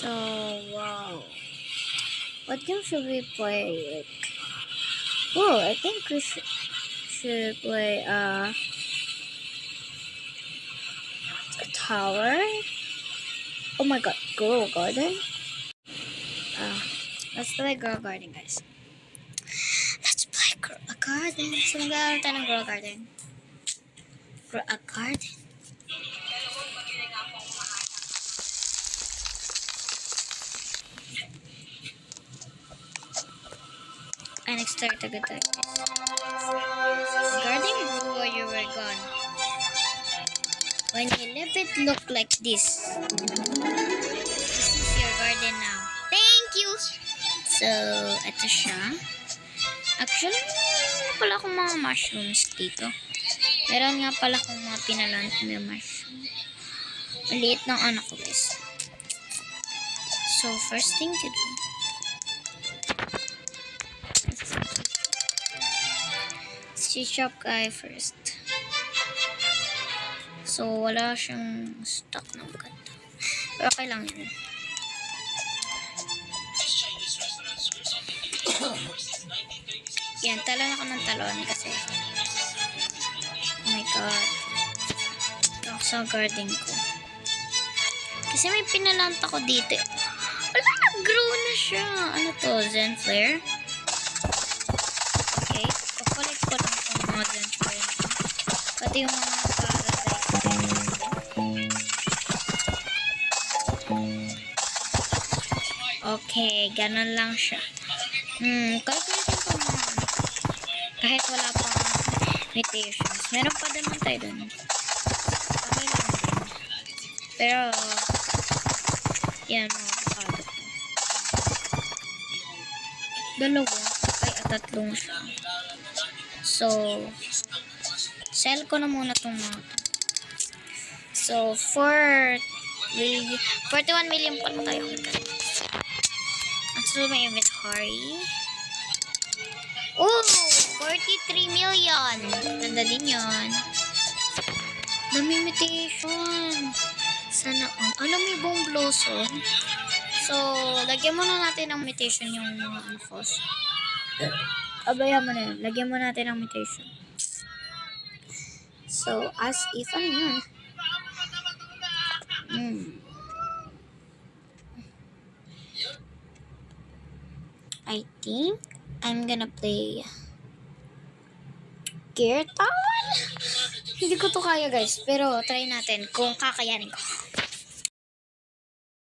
So, wow. What game should we play? Oh, I think we should play a tower. Oh my god, Grow Garden? Let's play Grow Garden, guys. Let's play Grow a Garden. So, maglalaro tayo ng Grow Garden. Grow a Garden. And start agad tayo, guys. Garden grew while you were gone. When you leave it look like this. This is your garden now. Thank you! So, ito siya. Actually, meron pala akong mga mushrooms dito. Meron nga pala akong mga pinalant na mushroom. Maliit ng anak ko, guys. So, first thing to do. Si shop guy first. So, wala siyang stock ng maganda. Pero okay lang yun. Yan, talon ako ng talon kasi oh my god. Ito sa garden ko. Kasi may pinalant ako dito. Wala, nag-grow na siya. Ano to? Zen Flare? Okay. Kapalit ko lang itong mga Zen Flare. Pati yung mga okay, ganun lang siya. Calculating ko mga kahit wala pa mutations. Meron pa naman tayo dun. Okay lang din. Pero, yan mga avocado ko. Dalawa. Ay, tatlong siya. So, sell ko na muna itong mga to. So, 41 million pa na tayo. So, may inventory. Oh! 43 million! Ganda din yun. Dami mutation. Sana all. Alam mo yung buong blossom. So, lagyan muna natin ng mutation yung mga unfos. Abayan mo na yun. Lagyan muna natin ng mutation. So, as if, ano yun? I think I'm gonna play Gear Town. Hindi ko to kaya, guys. Pero try natin kung kakayanin ko.